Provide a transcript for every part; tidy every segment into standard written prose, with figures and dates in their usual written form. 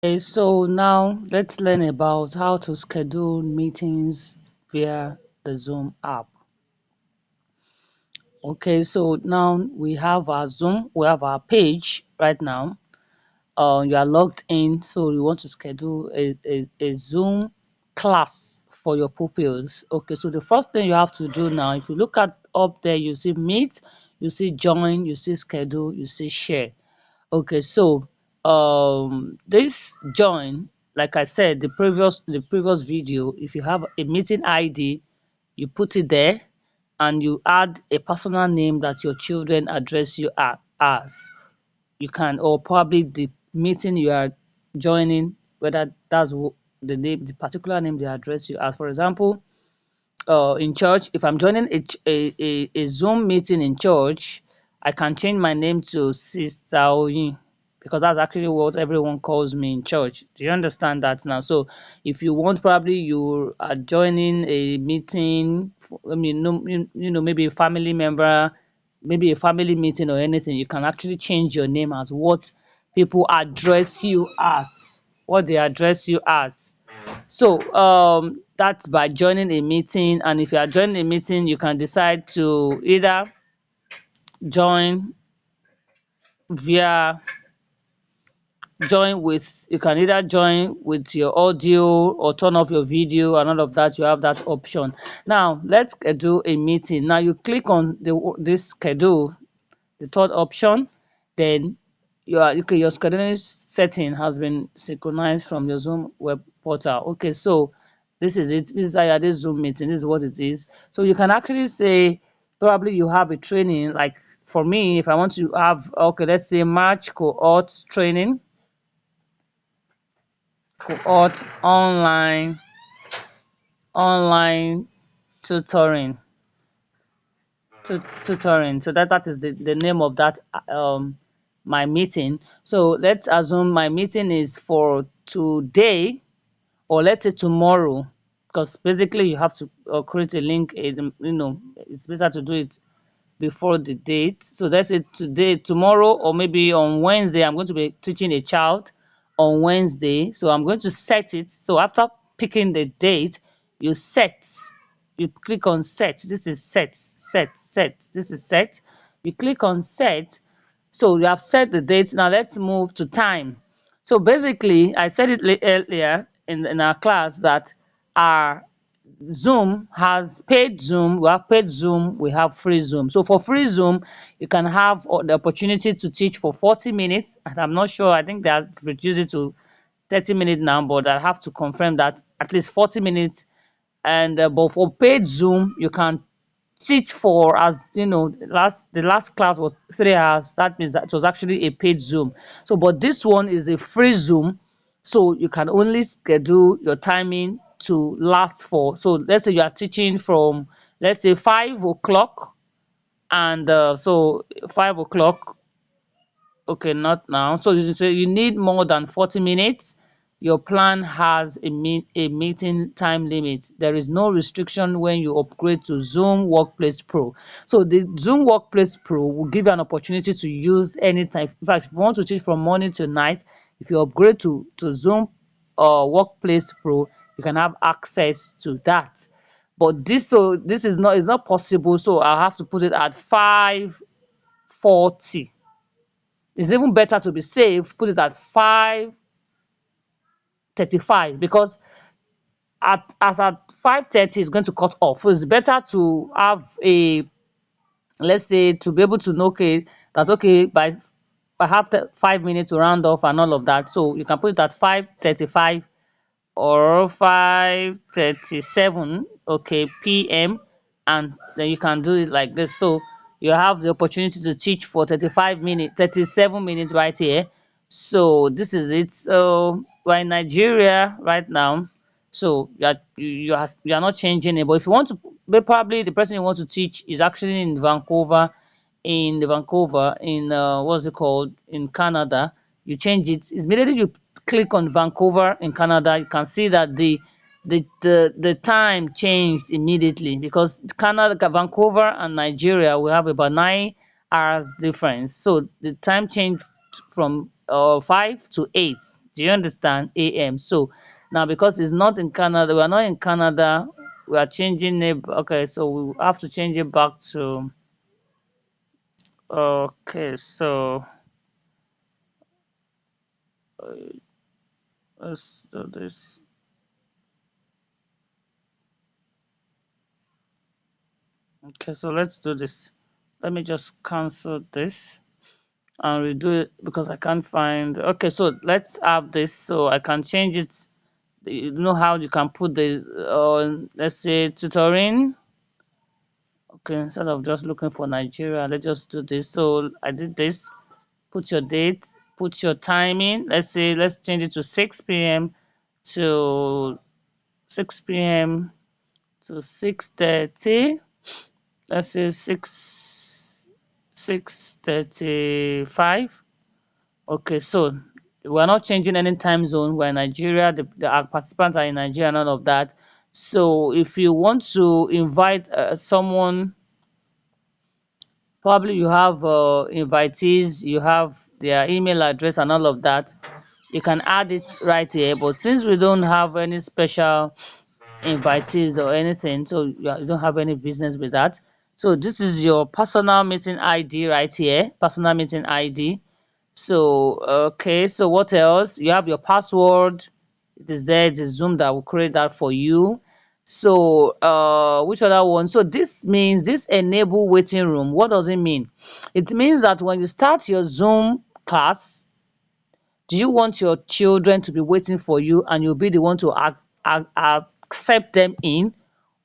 Okay, so now let's learn about how to schedule meetings via the Zoom app. Okay, so now we have our Zoom, we have our page right now. You are logged in, so you want to schedule a Zoom class for your pupils. Okay, so the first thing you have to do now, if you look at up there, you see meet, you see join, you see schedule, you see share. Okay, so this join, like I said, the previous video, if you have a meeting ID, you put it there and you add a personal name that your children address you as. You can, or probably the meeting you are joining, whether that's the name, the particular name they address you as. For example, in church, if I'm joining a Zoom meeting in church, I can change my name to Sister Oyin because that's actually what everyone calls me in church. Do you understand that now? So if you want, probably you are joining a meeting, I mean, no, maybe a family member, maybe a family meeting or anything, you can actually change your name as what people address you as, what they address you as. So that's by joining a meeting, and if you are joining a meeting, you can decide to either join via join with you can either join with your audio or turn off your video and all of that. You have that option. Now let's schedule a meeting. Now you click on this schedule, the third option, then your scheduling setting has been synchronized from your Zoom web portal. Okay, so this is it. This is how this Zoom meeting. This is what it is. So you can actually say probably you have a training. Like for me, if I want to have, okay, let's say March cohort training, cohort online tutoring, tutoring. So that is the name of that my meeting. So let's assume my meeting is for today, or let's say tomorrow, because basically you have to create a link. It's better to do it before the date. So let's say today, tomorrow, or maybe on Wednesday, I'm going to be teaching a child on Wednesday. So I'm going to set it. So after picking the date, you set, you click on set. This is set. This is set. You click on set. So you have set the date. Now let's move to time. So basically, I said it earlier in our class that our Zoom has paid Zoom, we have paid Zoom, we have free Zoom. So for free Zoom, you can have the opportunity to teach for 40 minutes. And I'm not sure, I think they have reduced it to 30 minutes now, but I have to confirm that at least 40 minutes. And but for paid Zoom, you can teach for, as you know, the last class was 3 hours. That means that it was actually a paid Zoom. So but this one is a free Zoom, so you can only schedule your timing to last for, so let's say you are teaching from, let's say, 5 o'clock, and so 5 o'clock. Okay, not now. So you say you need more than 40 minutes. Your plan has a meeting time limit. There is no restriction when you upgrade to Zoom Workplace Pro. So the Zoom Workplace Pro will give you an opportunity to use anytime. In fact, if you want to teach from morning to night, if you upgrade to Zoom Workplace Pro, you can have access to that. But this is not, it's not possible. So I have to put it at 5:40. It's even better to be safe, put it at 5:35, because at 5:30 it's going to cut off. So it's better to have a, let's say, to be able to know, okay, that okay, by half 5 minutes to round off and all of that. So you can put it at 5:35 or 5:37, okay, p.m., and then you can do it like this. So you have the opportunity to teach for 35 minutes, 37 minutes right here. So this is it. So we're in Nigeria right now. So you are not changing it. But if you want to, but probably the person you want to teach is actually in Vancouver, in what's it called, in Canada. You change it. It's immediately you click on Vancouver in Canada, you can see that the time changed immediately, because Canada, Vancouver and Nigeria, we have about 9 hours difference. So the time changed from 5 to 8. Do you understand? AM. So now because it's not in Canada, we are not in Canada, we are changing it. Okay, so we have to change it back to, okay, so let's do this. Okay, so let's do this. Let me just cancel this and redo it because I can't find. Okay, so let's have this so I can change it. You know how you can put the let's say tutoring. Okay, instead of just looking for Nigeria, let's just do this. So I did this. Put your date, put your timing. Let's say let's change it to 6 p.m. to 6 p.m. to 6:30. Let's say 6:35. Okay, so we're not changing any time zone. We're in Nigeria. Our participants are in Nigeria and all of that. So if you want to invite someone, probably you have invitees, you have their email address and all of that. You can add it right here. But since we don't have any special invitees or anything, so you don't have any business with that. So this is your personal meeting ID right here. Personal meeting ID. So okay, so what else? You have your password. It is there. It is Zoom that will create that for you. So which other one? So this means this enable waiting room. What does it mean? It means that when you start your Zoom class, do you want your children to be waiting for you and you'll be the one to accept them in,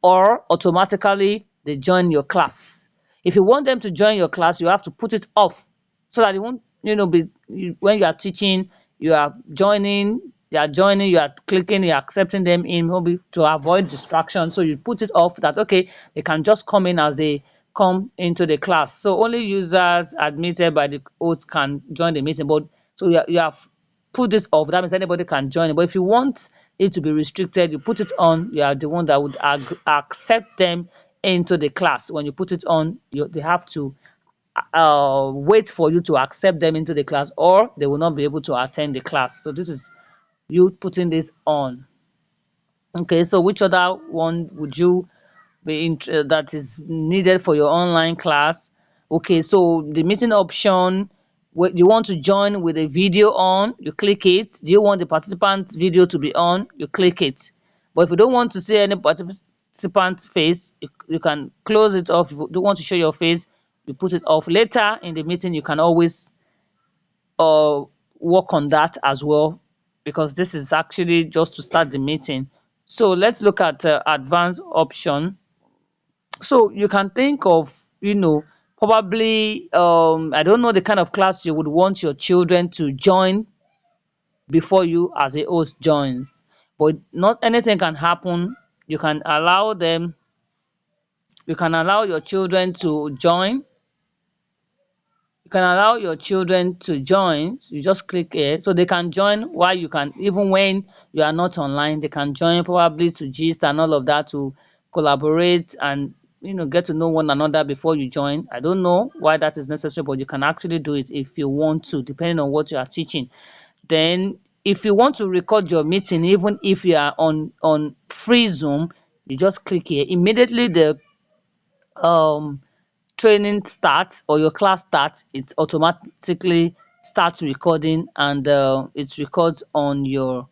or automatically they join your class? If you want them to join your class, you have to put it off so that it won't, be when you are teaching, you are joining, you are clicking, you are accepting them in, maybe to avoid distraction. So you put it off that okay, they can just come in as they come into the class. So only users admitted by the host can join the meeting. But so you have put this off. That means anybody can join it. But if you want it to be restricted, you put it on. You are the one that would accept them into the class. When you put it on, they have to wait for you to accept them into the class, or they will not be able to attend the class. So this is you putting this on. Okay, so which other one would you that is needed for your online class? Okay, so the meeting option, you want to join with a video on, you click it. Do you want the participant video to be on? You click it. But if you don't want to see any participant face, you can close it off. If you don't want to show your face, you put it off. Later in the meeting, you can always work on that as well, because this is actually just to start the meeting. So let's look at advanced option. So you can think of, probably I don't know the kind of class you would want your children to join before you as a host joins, but not anything can happen. You can allow them, you can allow your children to join. You can allow your children to join. You just click here so they can join, while you can, even when you are not online, they can join, probably to gist and all of that, to collaborate and get to know one another before you join. I don't know why that is necessary, but you can actually do it if you want to, depending on what you are teaching. Then if you want to record your meeting, even if you are on free Zoom, you just click here. Immediately the um training starts or your class starts, it automatically starts recording, and it records on your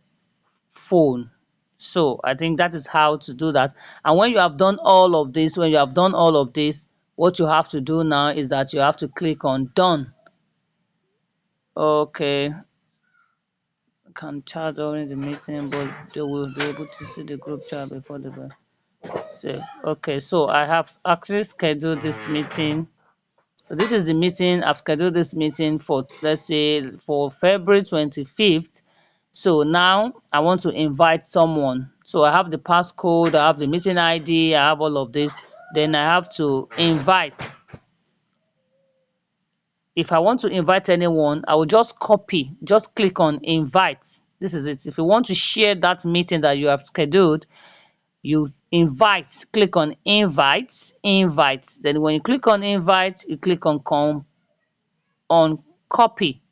phone. So I think that is how to do that. And when you have done all of this, what you have to do now is that you have to click on done. Okay, can chat during the meeting, but they will be able to see the group chat before the say. Okay, so I have actually scheduled this meeting. So this is the meeting. I've scheduled this meeting for, let's say, for February 25th. So now I want to invite someone. So I have the passcode, I have the meeting ID, I have all of this. Then I have to invite. If I want to invite anyone, I will just copy, just click on invite. This is it. If you want to share that meeting that you have scheduled, you invite, click on invite. Then when you click on invite, you click on copy,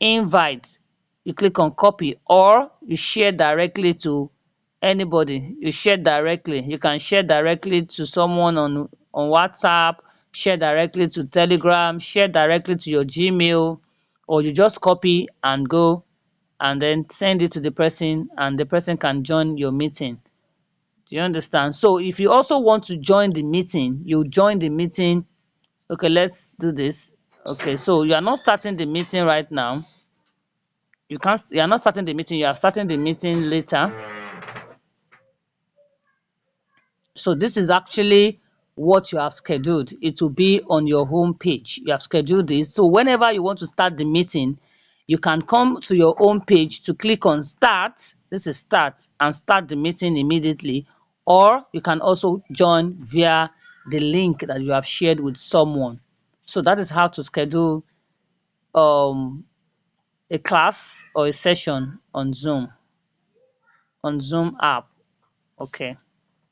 invite, you click on copy, or you share directly to anybody. You share directly. You can share directly to someone on WhatsApp, share directly to Telegram, share directly to your Gmail, or you just copy and go and then send it to the person, and the person can join your meeting. Do you understand? So if you also want to join the meeting, you join the meeting. Okay, let's do this. Okay, so you are not starting the meeting right now. You are not starting the meeting, you are starting the meeting later. So this is actually what you have scheduled. It will be on your home page. You have scheduled this. So whenever you want to start the meeting, you can come to your home page to click on start. This is start, and start the meeting immediately. Or you can also join via the link that you have shared with someone. So that is how to schedule um a class or a session on Zoom app. Okay.